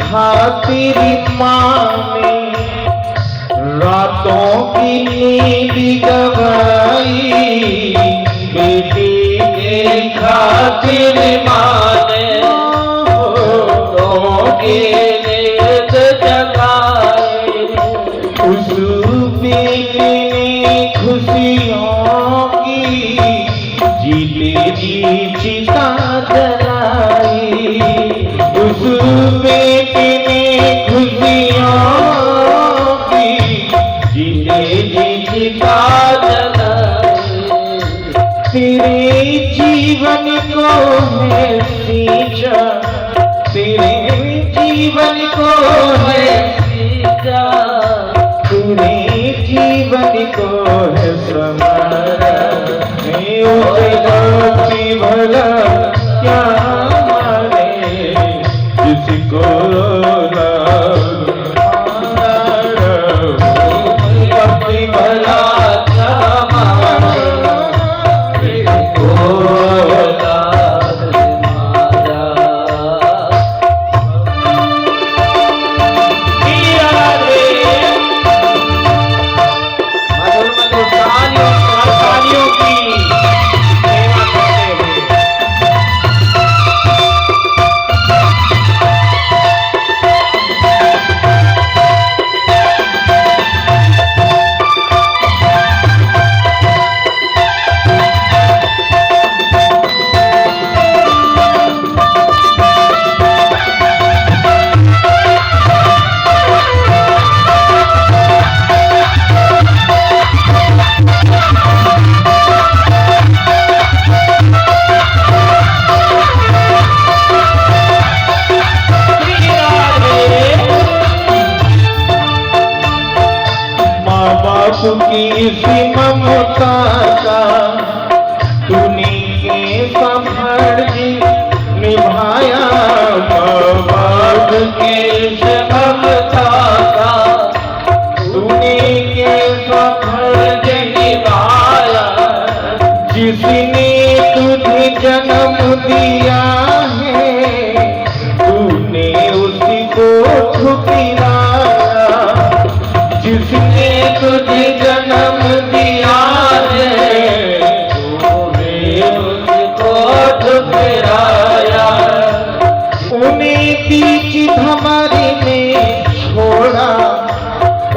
खातिर माने रातों की नींद गवाई, बेटी के खातिर माने रातों की नींद जगाई। उस बेटी ने खुशियों की जीते जी चिता जलाई। उस बेटी ने खुशियों की जीते जी चिता जलाई। तेरे जीवन को है सींचा, तेरे जीवन को है सींचा, तेरे जीवन को है संवारा। भक्ति भला क्या माने जिसको भक्ति भला क्या माने जिसको की इसी ममता का तूने के फर्ज निभाया। बाप के ममता का तूने के फर्ज निभाया। जिसने तुझे जन्म दिया है तूने उसी को ठुकराया। जिसने तुझे जन्म दिया है तूने उसको ठुकराया। उन्हें बीच भंवर में छोड़ा,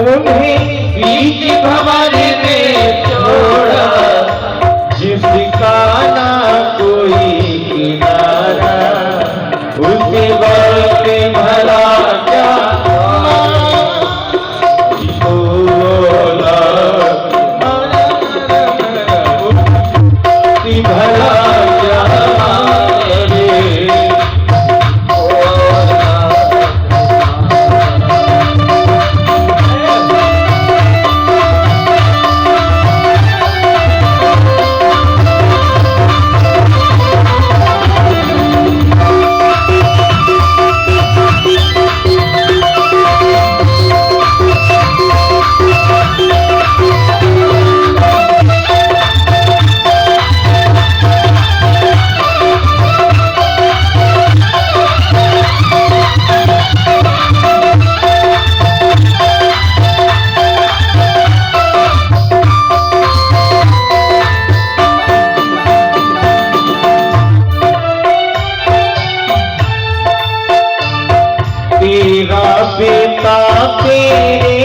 उन्हें बीच भंवर में छोड़ा। जिसका ना कोई किनारा उसे वक्त भला क्या भला क्या तेरा बेटा तेरे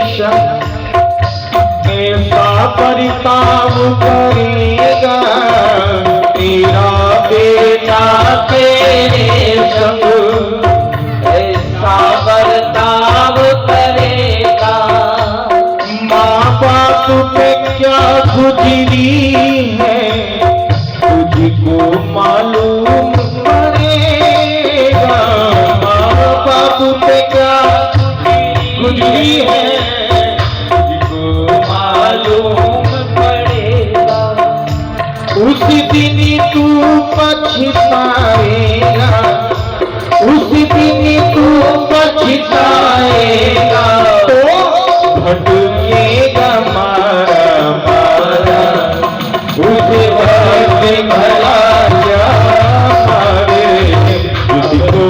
संग ऐसा बर्ताव करेगा। तेरा बेटा तेरे संग ऐसा बर्ताव करेगा। माँ बाप पे क्या गुजरी है तुझको मालूम पड़ेगा। बाप पे क्या गुजरी है तुझको मालूम पड़ेगा। उस दिन तू पछताएगा, उस दिन तू पछताएगा। तो भटकेगा मारा मारा उसे वक्त भला क्या मारे तुझको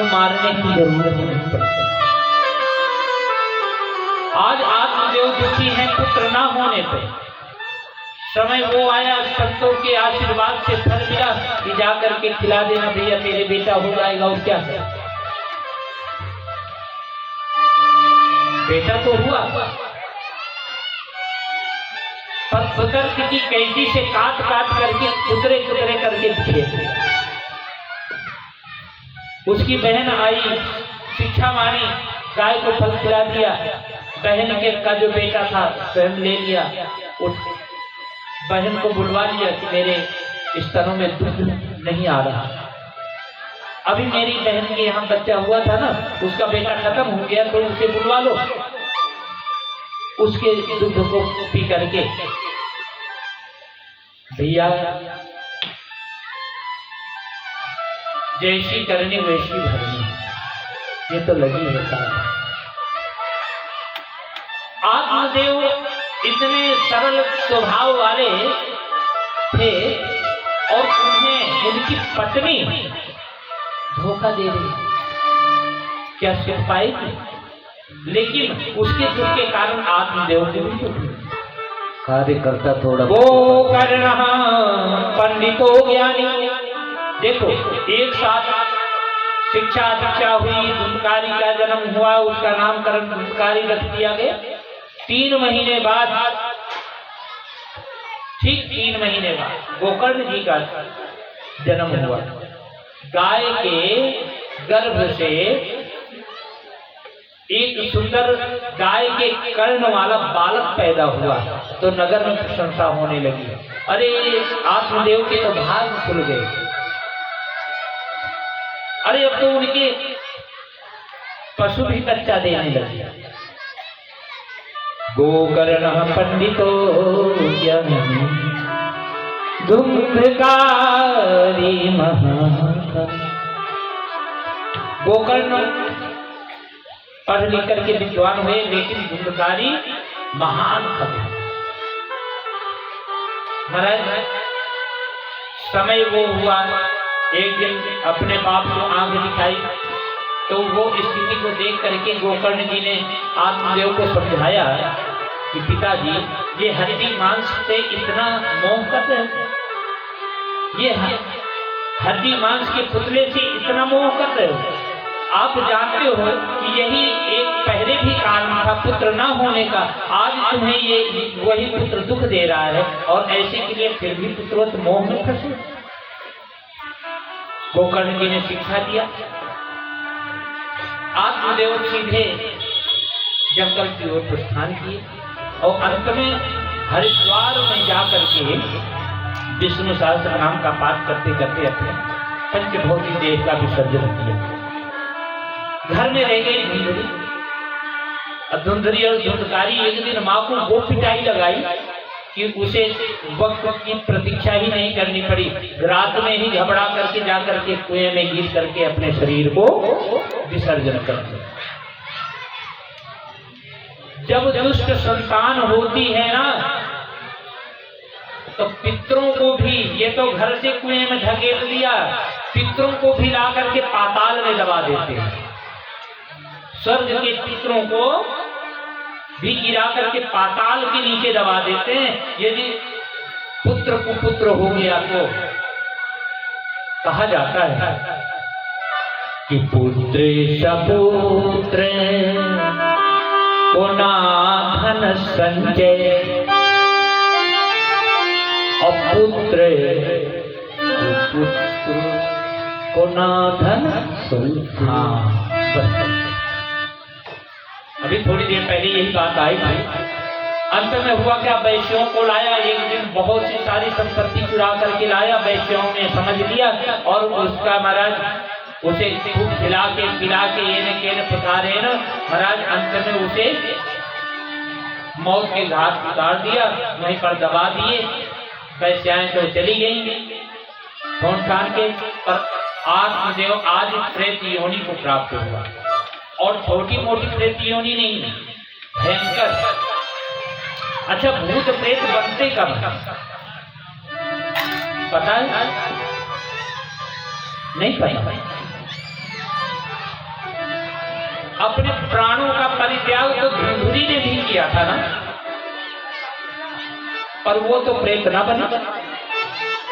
मारने की जरूरत नहीं पड़ती। आज आत्मदेव दुखी हैं पुत्र ना होने पे, समय वो आया संतों के आशीर्वाद से फल मिला कि जाकर के खिला देना भैया तेरे बेटा हो जाएगा। और क्या है, बेटा तो हुआ, पर पुत्र की कैंची से काट काट करके कुतरे कुतरे करके दिए। उसकी बहन आई, शिक्षा मानी, गाय को फल खिला दिया, बहन के का जो बेटा था स्वयं ले लिया। उस बहन को बुलवा लिया कि मेरे स्तनों में दूध नहीं आ रहा, अभी मेरी बहन के यहाँ बच्चा हुआ था ना, उसका बेटा खत्म हो गया, तो उसे बुलवा लो, उसके दूध को पी करके भैया जैसी करनी वैसी भरनी, ये तो लगी है साथ। आत्मदेव इतने सरल स्वभाव वाले थे और उन्हें उनकी पत्नी धोखा दे रही, क्या सुन पाएगी? लेकिन उसके दुख के कारण आत्मदेव को कार्य करता थोड़ा वो कर रहा पंडितो ज्ञानी। देखो एक साथ शिक्षा दीक्षा हुई, धुंधकारी का जन्म हुआ, उसका नामकरण धुंधकारी रख दिया गया। 3 महीने बाद, ठीक 3 महीने बाद गोकर्ण जी का जन्म हुआ। गाय के गर्भ से एक सुंदर गाय के कर्ण वाला बालक पैदा हुआ, तो नगर में प्रशंसा होने लगी। अरे आत्मदेव के तो भाग खुल गए, अरे अब तो उनके पशु भी बच्चा देने लगे। गोकर्ण पंडितो ज्ञानी धुंधकारी महान। गोकर्ण पढ़ लिख करके विद्वान हुए, लेकिन धुंधकारी महान कवि। महाराज समय वो हुआ, एक दिन अपने बाप को आंख दिखाई, तो वो स्थिति को देख करके गोकर्ण जी ने आत्मदेव को समझाया कि पिताजी ये हड्डी मांस से इतना मोह करते हैं, ये हड्डी मांस के पुतले से इतना मोह कर रहे हो। आप जानते हो कि यही एक पहले भी कारण था पुत्र न होने का, आज तुम्हें ये वही पुत्र दुख दे रहा है, और ऐसे के लिए फिर भी पुत्रवत मोह में फंसे। गोकर्ण जी ने शिक्षा दिया। आत्मदेव सीधे जंगल की ओर प्रस्थान किए और अंत में हरिद्वार में जाकर के विष्णु सहस्त्र नाम का पाठ करते करते अपने पंचभौतिक देह का विसर्जन किया। घर में रह गई धुंधरी। धुंधरी और धुंधकारी एक दिन माँ को वो पिटाई लगाई कि उसे वक्त की प्रतीक्षा ही नहीं करनी पड़ी, रात में ही घबरा करके जाकर के कुएं में गिर करके अपने शरीर को विसर्जन कर दिया। जब दुष्ट संतान होती है ना, तो पितरों को भी, ये तो घर से कुएं में ढकेल दिया, पितरों को भी ला करके पाताल में दबा देते हैं। स्वर्ग के पितरों को भी गिरा करके पाताल के नीचे दबा देते हैं। यदि पुत्र कुपुत्र हो गया तो कहा जाता है कि पुत्र सपुत्र पुना धन संजय, अपुत्र कुपुत्र पुना धन सुल्तान। अभी थोड़ी देर पहले यही बात आई थी। अंत में हुआ क्या, वैश्यों को लाया, एक दिन बहुत सी सारी संपत्ति चुरा करके लाया। वैश्यों ने समझ लिया और उसका महाराज उसे खूब खिला के पिला के ये पुकारे न महाराज, अंत में उसे मौत के घाट उतार दिया, वहीं पर दबा दिए। वैश्याएं तो चली गई फोन छान के, पर आत्मदेव आज प्रेत योनि को प्राप्त हुआ, और छोटी मोटी प्रेत योनि नहीं, भयंकर। अच्छा, भूत प्रेत बनते कब पता है? नहीं पता। अपने प्राणों का परित्याग तो धुंधुरी ने भी किया था ना, पर वो तो प्रेत ना बना।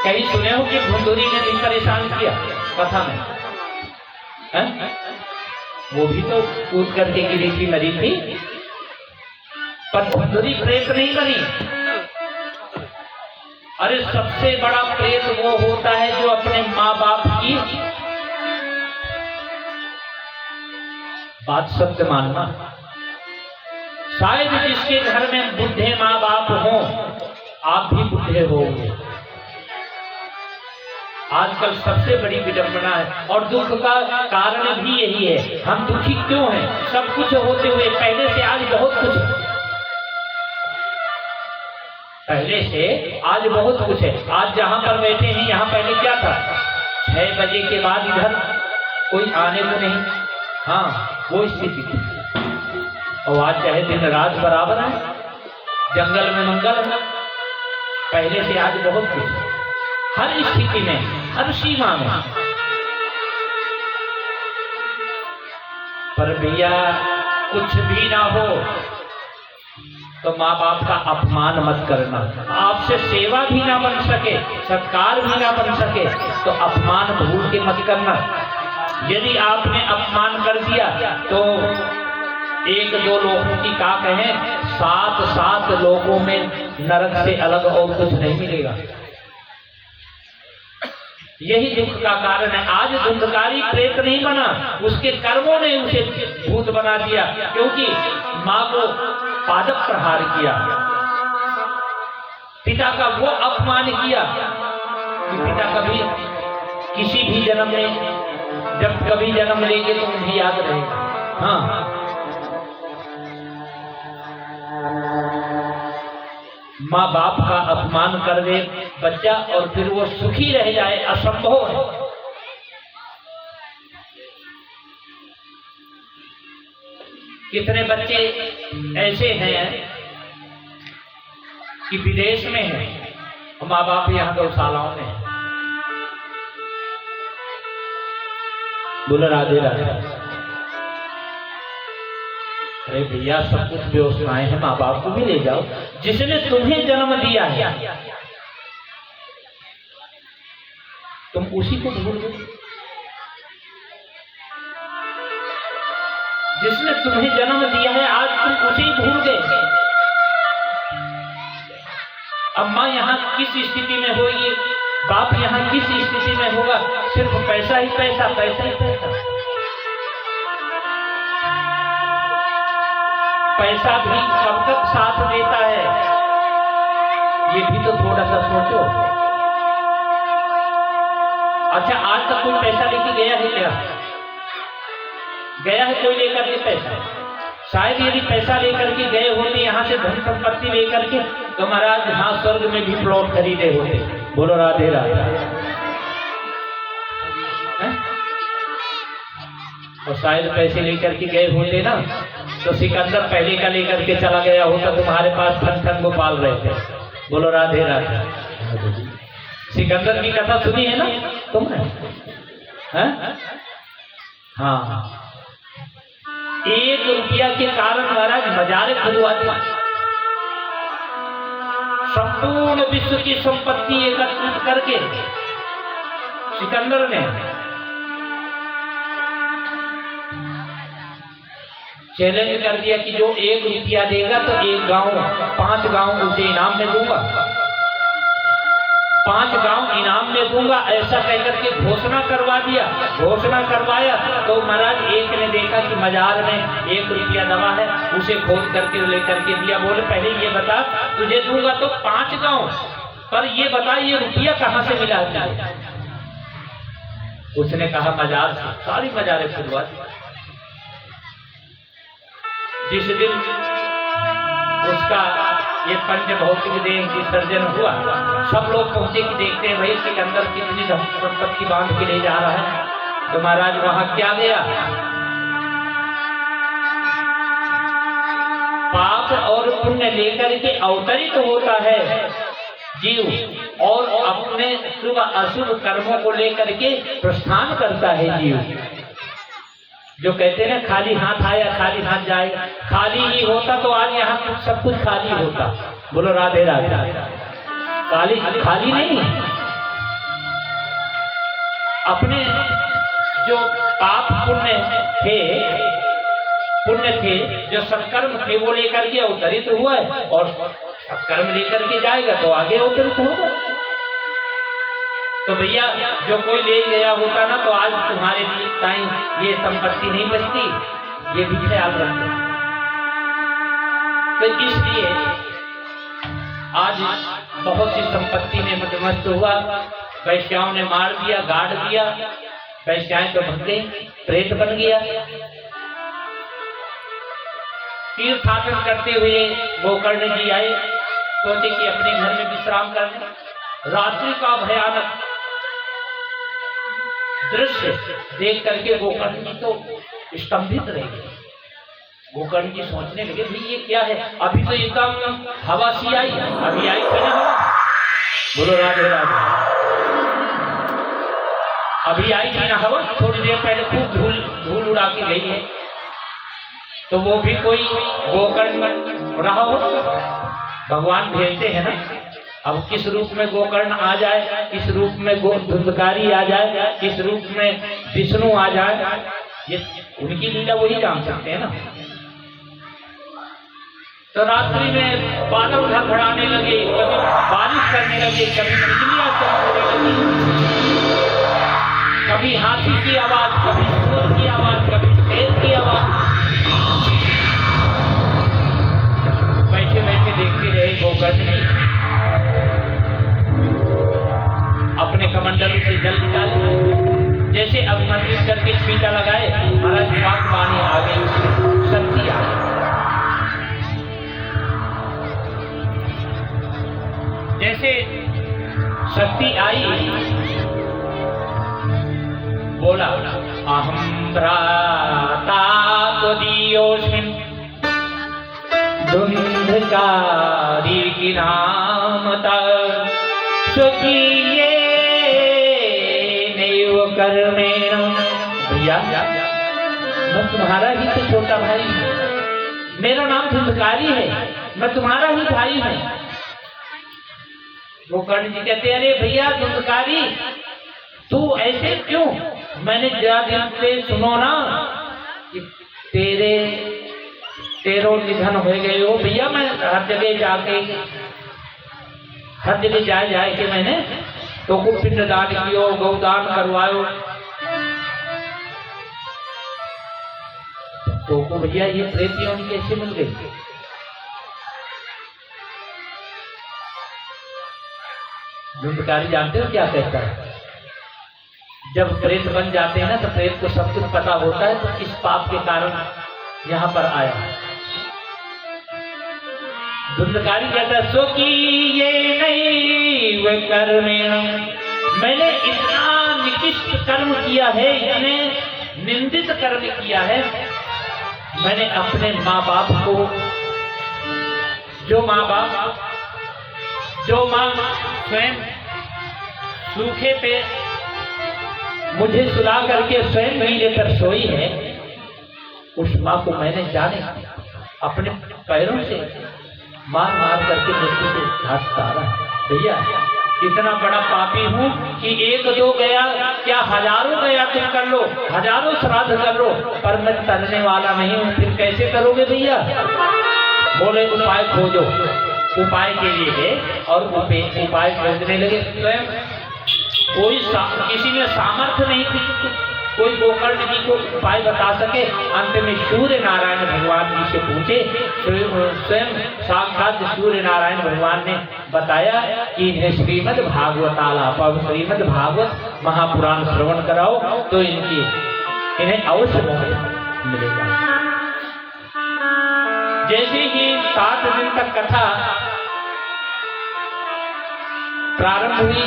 कहीं सुने हो कि धुंधुरी ने भी परेशान किया कथा में? है? वो भी तो कूद करके गिरी थी, मरी थी, पर धुंधुरी प्रेत नहीं बनी। अरे सबसे बड़ा प्रेत वो होता है जो अपने माँ बाप की बात सत्य मानना। शायद जिसके घर में बुढ़े माँ बाप हों, आप भी बुढ़े होंगे। आजकल सबसे बड़ी विडंबना है और दुख का कारण भी यही है। हम दुखी क्यों हैं? सब कुछ होते हुए पहले से आज बहुत कुछ है, पहले से आज बहुत कुछ है। आज जहां पर बैठे हैं यहाँ पहले क्या था? 6 बजे के बाद इधर कोई आने को नहीं, हाँ वो स्थिति थी। और आज चाहे दिन रात बराबर है, जंगल में मंगल है। पहले से आज बहुत कुछ है, हर स्थिति में, हर सीमा में। पर भैया कुछ भी ना हो तो माँ बाप का अपमान मत करना। आपसे सेवा भी ना बन सके, सत्कार भी ना बन सके तो अपमान भूल के मत करना। यदि आपने अपमान कर दिया तो 1-2 लोगों की का कहें, 7 लोगों में नरक से अलग और कुछ नहीं मिलेगा। यही दुख का कारण है। आज धुंधकारी प्रेत नहीं बना, उसके कर्मों ने उसे भूत बना दिया, क्योंकि माँ को पादप प्रहार किया, पिता का वो अपमान किया कि पिता कभी किसी भी जन्म में, जब कभी जन्म लेंगे तो उन्हें याद रहेगा। हाँ, माँ बाप का अपमान कर दे बच्चा और फिर वो सुखी रह जाए, असंभव है। कितने बच्चे ऐसे हैं कि विदेश में हैं, माँ बाप यहाँ गौशालाओं में हैं। बोलो राधे राधे। अरे भैया सब कुछ व्यवस्थाएं हैं, माँ बाप को भी ले जाओ। जिसने तुम्हें जन्म दिया है तुम उसी को भूल गए। जिसने तुम्हें जन्म दिया है आज तुम उसे ही भूल गए। अम्मा यहाँ किस स्थिति में होगी, बाप यहाँ किस स्थिति में होगा, सिर्फ पैसा ही पैसा, पैसा ही पैसा। पैसा भी कब तक साथ देता है ये भी तो थोड़ा सा सोचो। अच्छा आज तक कोई पैसा लेके गया है क्या? गया है कोई लेकर के पैसा? शायद यदि पैसा लेकर के गए होते यहाँ से धन संपत्ति लेकर के तो महाराज हाँ स्वर्ग में भी प्लॉट खरीदे होते। बोलो राधे राधे। और शायद पैसे लेकर के गए होते ना तो सिकंदर पहले का लेकर के चला गया होता, तुम्हारे पास ठन को पाल रहे थे। बोलो राधे राधे। सिकंदर की कथा सुनी है ना तुमने? हाँ, 1 रुपया के कारण महाराज मजारे खुलवा दिया। संपूर्ण विश्व की संपत्ति एकत्रित करके सिकंदर ने चैलेंज कर दिया कि जो 1 रुपया देगा तो 1 गांव, 5 गांव उसे इनाम में दूंगा, 5 गांव इनाम में दूंगा। ऐसा कहकर के घोषणा करवा दिया। घोषणा करवाया तो महाराज एक ने देखा कि मजार में 1 रुपया दवा है, उसे खोद करके लेकर के दिया। बोले पहले ये बता, तुझे दूंगा तो 5 गांव, पर ये बता ये रुपया कहाँ से मिला है? उसने कहा मजार से। सारी मजारें खुलवा दी। जिस दिन उसका ये पंचभौतिक देह विसर्जन हुआ, सब लोग पहुंचे कि देखते हैं भाई सिकंदर कितनी धन संपत्ति बांध के ले जा रहा है। तो महाराज वहां क्या गया, पाप और पुण्य लेकर के अवतरित होता है जीव और अपने शुभ अशुभ कर्मों को लेकर के प्रस्थान करता है जीव। जो कहते हैं ना खाली हाथ आया खाली हाथ जाएगा, खाली ही होता तो आज यहाँ सब कुछ खाली होता। बोलो राधे राधे। खाली खाली नहीं है, अपने जो पाप पुण्य थे जो सत्कर्म थे वो लेकर के अवतरित हुआ है, और सत्कर्म लेकर के जाएगा तो आगे अवतरित होगा। तो भैया जो कोई ले गया होता ना तो आज तुम्हारे टाइम ये संपत्ति नहीं बचती, ये भी ख्याल रखो। तो इसलिए आज बहुत सी संपत्ति में मदमस्त हुआ, वैश्याओं ने मार दिया, गाड़ दिया, वैश्याएं तो भग गई, प्रेत बन गया। तीर्थाटन करते हुए गोकर्ण जी आए, सोचे कि अपने घर में विश्राम करने। रात्रि का भयानक दृश्य देख करके गोकर्ण जी तो स्तंभित रह गए। गोकर्ण जी सोचने लगे भाई ये क्या है, अभी तो एकदम हवा सी आई, अभी आई थी ना हवा, बोलो राधे राधे, अभी आई थी ना हवा, थोड़ी देर पहले खूब धूल उड़ा के गई है। तो वो भी कोई गोकर्ण रहा हो, भगवान भेजते हैं ना। अब किस रूप में गोकर्ण आ जाए, किस रूप में धुंधकारी आ जाए, किस रूप में विष्णु आ जाए, ये उनकी लीला वही जान सकते हैं ना। तो रात्रि में बादल धड़धड़ाने लगे, कभी बारिश करने लगे, कभी बिजलियां चमकने लगी, कभी हाथी की आवाज, कभी सुअर की आवाज, कभी शेर की आवाज। बैठे बैठे देखते रहे गोकर्ण जी, अपने कमंडल से जल निकाले, जैसे अभिमंत्रित करके छींटा लगाए, महाराज वाणी आ गई, शक्ति आ गई। जैसे शक्ति आई, बोला अहम भ्राता त्वदीयोऽस्मिन् धुंधकारी की नामता स्वकीये नैव कर्मेण। भैया मैं तुम्हारा ही तो छोटा भाई हूँ, मेरा नाम धुंधकारी है, मैं तुम्हारा ही भाई हूँ। गोकर्ण जी कहते अरे भैया धुंधकारी तू ऐसे क्यों, मैंने ज्यादा दिन से सुनो ना कि तेरो निधन हो गए हो। भैया मैं हर जगह जाए के मैंने तो को पिंडदान कियो, गौदान करवायो। तो को भैया ये प्रेत योनि कैसे मिल गई? धुंधकारी जानते हो क्या कहता है? जब प्रेत बन जाते हैं ना तो प्रेत को सब कुछ पता होता है, तो इस पाप के कारण यहाँ पर आया। धुंधकारी कहता है सो कि ये नहीं वे कर्मेण, मैंने इतना निकृष्ट कर्म किया है, इतने निंदित कर्म किया है। मैंने अपने माँ बाप को, जो माँ स्वयं सूखे पे मुझे सुला करके स्वयं नहीं लेकर सोई है, उस माँ को मैंने जाने अपने पैरों से मार करके मृत्यु से घाट उतारा। भैया इतना बड़ा पापी हूँ कि एक दो गया क्या हजारों गया तुम कर लो, हजारों श्राद्ध कर लो, पर मैं तरने वाला नहीं हूँ। फिर कैसे करोगे भैया? बोले उपाय खोजो। उपाय के लिए है और उपाय खोजने लगे। स्वयं कोई किसी में सामर्थ्य नहीं थी कोई गोकर्ण जी को उपाय बता सके। अंत में सूर्य नारायण भगवान जी से पूछे, स्वयं साक्षात सूर्य नारायण भगवान ने बताया कि इन्हें श्रीमद् भागवत आलाप, श्रीमद् भागवत महापुराण श्रवण कराओ तो इन्हें अवश्य मोक्ष मिलेगा। जैसे ही 7 दिन तक कथा प्रारंभ हुई,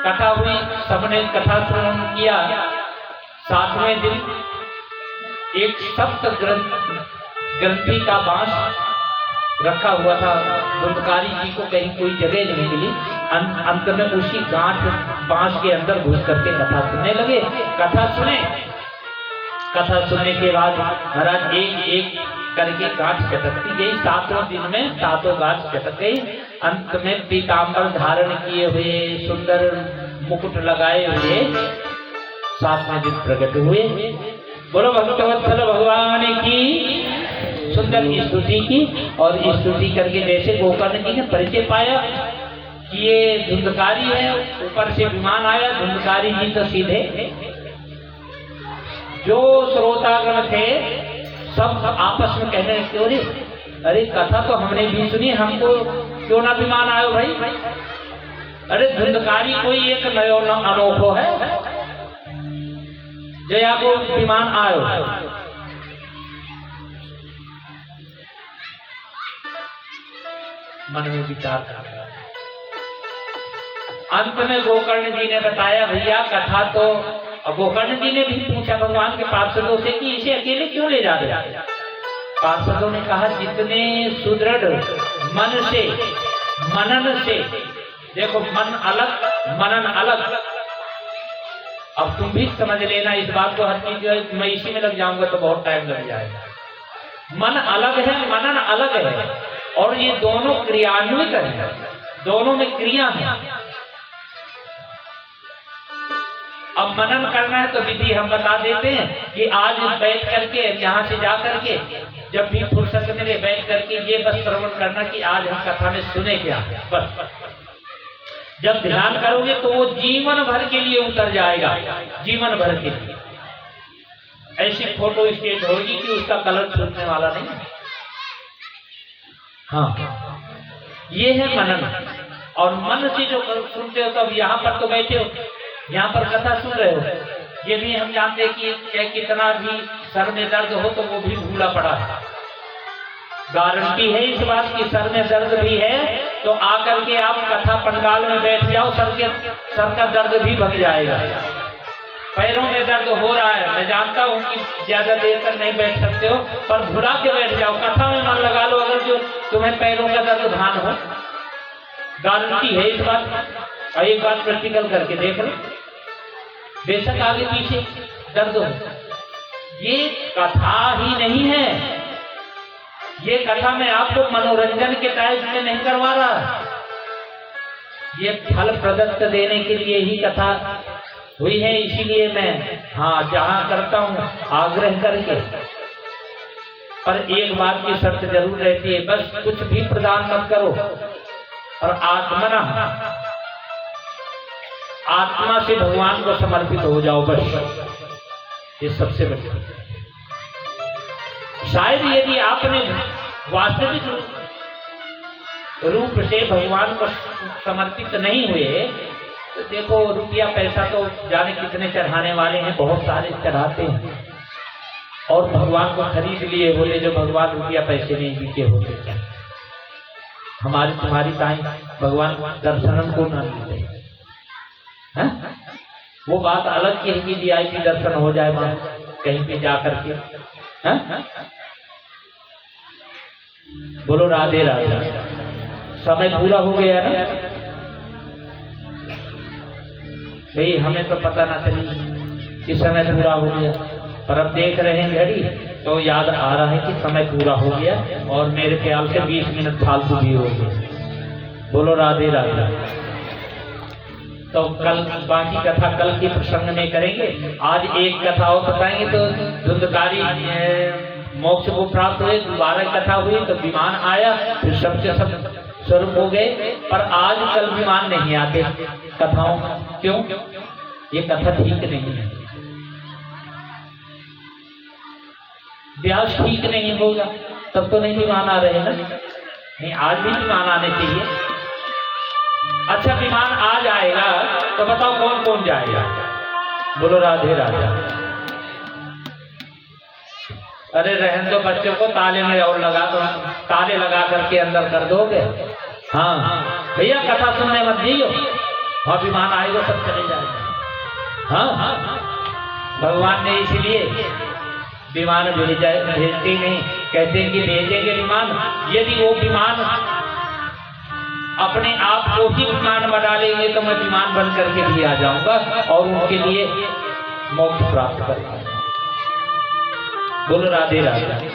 कथा हुई, सबने कथा श्रवण किया। 7वें दिन एक सप्त ग्रंथि का बांस रखा हुआ था। धुंधकारी जी को कहीं कोई जगह नहीं मिली। अंत में उसी गांठ बांस के अंदर घुस करके कथा सुनने लगे। कथा सुने, कथा सुनने के बाद महाराज एक एक करके गांठ चटकती गई। 7वें दिन में 7 गांठ चटक गई। अंत में पीताम्बर धारण किए हुए, सुंदर मुकुट लगाए हुए 7वें दिन प्रकट हुए। बोलो भक्तवत्सल भगवान की सुंदर स्तुति की। और स्तुति करके जैसे गोकर्ण जी ने परिचय पाया कि ये धुंधकारी है, ऊपर से विमान आया। धुंधकारी जी तो सीधे, जो श्रोतागण थे सब आपस में कहने लगे, अरे कथा तो हमने भी सुनी, हमको क्यों ना विमान आयो भाई। अरे धुंधकारी कोई एक नयो अनोखो है, जया को विमान आयो। मन में विचार कर, अंत में गोकर्ण जी ने बताया, भैया कथा तो। गोकर्ण जी ने भी पूछा भगवान के पार्षदों से कि इसे अकेले क्यों ले जा रहे। पार्षदों ने कहा, जितने सुदृढ़ मन से, मनन से, देखो मन अलग मनन अलग। अब तुम भी समझ लेना इस बात को, हर चीज मैं इसी में लग जाऊंगा तो बहुत टाइम लग जाएगा। मन अलग है, मनन अलग है, और ये दोनों क्रियान्वित है, दोनों में क्रिया है। अब मनन करना है तो विधि हम बता देते हैं कि आज बैठ करके, यहाँ से जा करके जब भी फुर्सत मिले बैठ करके ये बस श्रवण करना कि आज हम कथा में सुने क्या। बस जब ध्यान करोगे तो वो जीवन भर के लिए उतर जाएगा, जीवन भर के लिए। ऐसी फोटो स्टेट होगी कि उसका कलर छूटने वाला नहीं। हाँ, ये है मनन। और मन से जो सुनते हो, तो अब यहाँ पर तो बैठे हो, यहाँ पर कथा सुन रहे हो, ये भी हम जानते हैं कि कितना भी सर में दर्द हो तो वो भी भूला पड़ा है। गारंटी है इस बात की, सर में दर्द भी है तो आकर के आप कथा पंडाल में बैठ जाओ, सर का दर्द भी भग जाएगा। पैरों में दर्द हो रहा है, मैं जानता हूँ कि ज्यादा देर तक नहीं बैठ सकते हो, पर भुला के बैठ जाओ, कथा में मन लगा लो, अगर जो तुम्हें पैरों का दर्द भान हो। गारंटी है इस बात। और एक बात प्रैक्टिकल करके देख लो, बेशक आगे पीछे दर्द हो, ये कथा ही नहीं है। ये कथा में आपको मनोरंजन के टाइप में नहीं करवा रहा, ये फल प्रदत्त देने के लिए ही कथा हुई है। इसीलिए मैं जहाँ करता हूँ आग्रह करके, पर एक बात की शर्त जरूर रहती है, बस कुछ भी प्रदान मत करो, और आत्मा से भगवान को समर्पित हो जाओ, बस ये सबसे बड़ी। शायद यदि आपने वास्तविक रूप से भगवान को समर्पित नहीं हुए तो देखो, रुपया पैसा तो जाने कितने चढ़ाने वाले हैं, बहुत सारे चढ़ाते हैं, और भगवान को खरीद लिए बोले जो भगवान रुपया पैसे नहीं बिके होते। हमारी तुम्हारी टाइम भगवान दर्शनम को न मिलते हैं। वो बात अलग की है कि VIP दर्शन हो जाए वहां कहीं पे जा करके। बोलो राधे राधे। समय पूरा हो गया ना भाई, हमें तो पता ना चली कि समय पूरा हो गया, पर अब देख रहे हैं घड़ी तो याद आ रहा है कि समय पूरा हो गया, और मेरे ख्याल से 20 मिनट फालतू भी हो गए। बोलो राधे राधे। तो कल बाकी कथा कल के प्रसंग में करेंगे। आज एक कथा और बताएंगे तो धुंधकारी मोक्ष को प्राप्त हुए, दोबारा कथा हुई तो विमान आया, फिर सबके सब स्वरूप हो गए। पर आज कल विमान नहीं आते कथाओं, क्यों? ये कथा ठीक नहीं है, व्यास ठीक नहीं होगा तब तो नहीं विमान आ रहे हैं। नहीं, आज भी विमान आने चाहिए। अच्छा, विमान आ जाएगा तो बताओ कौन कौन जाएगा? बोलो राधे राधे। अरे रहने दो, बच्चों को ताले में और लगा दो, ताले लगा करके अंदर कर दोगे। हाँ भैया, कथा सुनने मत जाइयो, वहां विमान आएगा सब चले जाएगा। हाँ, भगवान ने इसलिए विमान भेजते नहीं, कहते हैं कि भेजेंगे विमान। यदि वो विमान अपने आप को ही विमान बना लेंगे तो मैं विमान बन करके भी आ जाऊंगा और उनके लिए मोक्ष प्राप्त करूंगा। बोलो राधे राधे।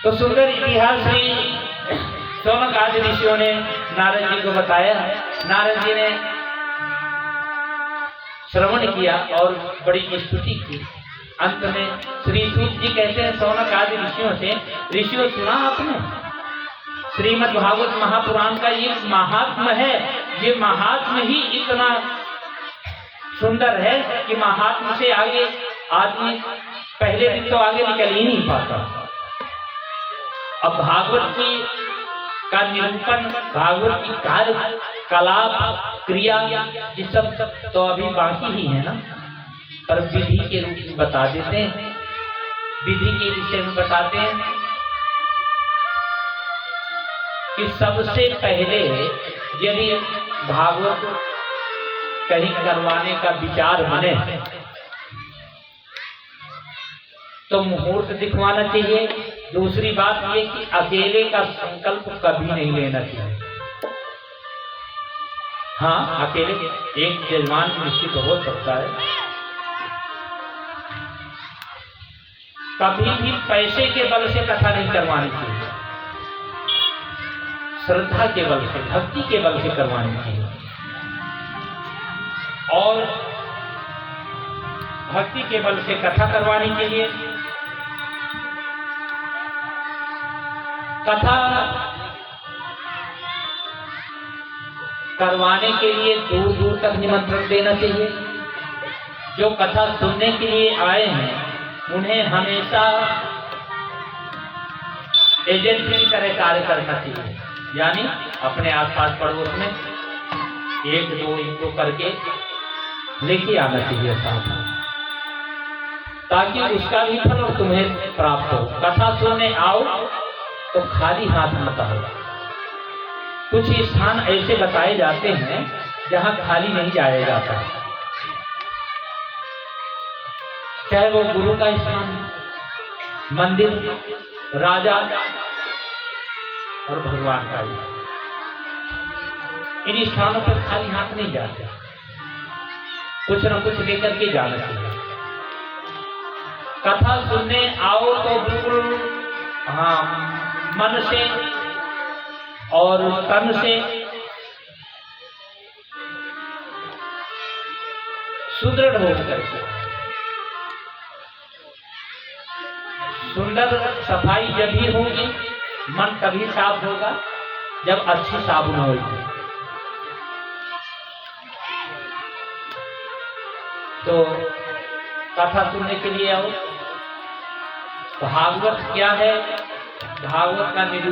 तो सुंदर इतिहास श्री शौनक आदि ऋषियों ने नारद जी को बताया। नारद जी ने श्रवण किया और बड़ी स्तुति की। अंत में श्री सूत जी कहते हैं शौनक आदि ऋषियों से, ऋषियों सुना आपने श्रीमद् भागवत महापुराण का ये महात्म है, ये महात्म ही इतना सुंदर है कि महात्म से आगे आदमी पहले दिन तो आगे निकल ही नहीं पाता। अब भागवत की का निरूपण, भागवत की कार्य कला क्रिया ये सब तो अभी बाकी ही है ना, पर विधि के रूप में बता देते हैं, विधि के विषय में बताते हैं कि सबसे पहले यदि भागवत कहीं करवाने का विचार बने तो मुहूर्त दिखवाना चाहिए। दूसरी बात ये कि अकेले का संकल्प कभी नहीं लेना चाहिए। हाँ, अकेले एक यजमान निश्चित हो सकता है। कभी भी पैसे के बल से कथा नहीं करवानी चाहिए, श्रद्धा के बल से, भक्ति के बल से करवानी चाहिए। और भक्ति के बल से कथा करवानी चाहिए। कथा करवाने के लिए दूर दूर तक निमंत्रण देना चाहिए। जो कथा सुनने के लिए आए हैं उन्हें हमेशा एजेंट की तरह कार्य करना चाहिए, यानी अपने आसपास पड़ोस में एक दो इनको करके लेके आना चाहिए साथ, ताकि उसका भी फल तुम्हें प्राप्त हो। कथा सुनने आओ तो खाली हाथ मत आओ। कुछ स्थान ऐसे बताए जाते हैं जहां खाली नहीं जाया जाता, चाहे वो गुरु का स्थान, मंदिर, राजा और भगवान का स्थान। इन स्थानों पर खाली हाथ नहीं जाते, कुछ न कुछ लेकर के जाना चाहिए। कथा सुनने आओ तो बिल्कुल हाँ मन से और तन से सुदृढ़ होकर के। सुंदर सफाई जब भी होगी, मन तभी साफ होगा जब अच्छी साबुन होगी। तो कथा सुनने के लिए आओ। भागवत क्या है? भागवत का निरूपण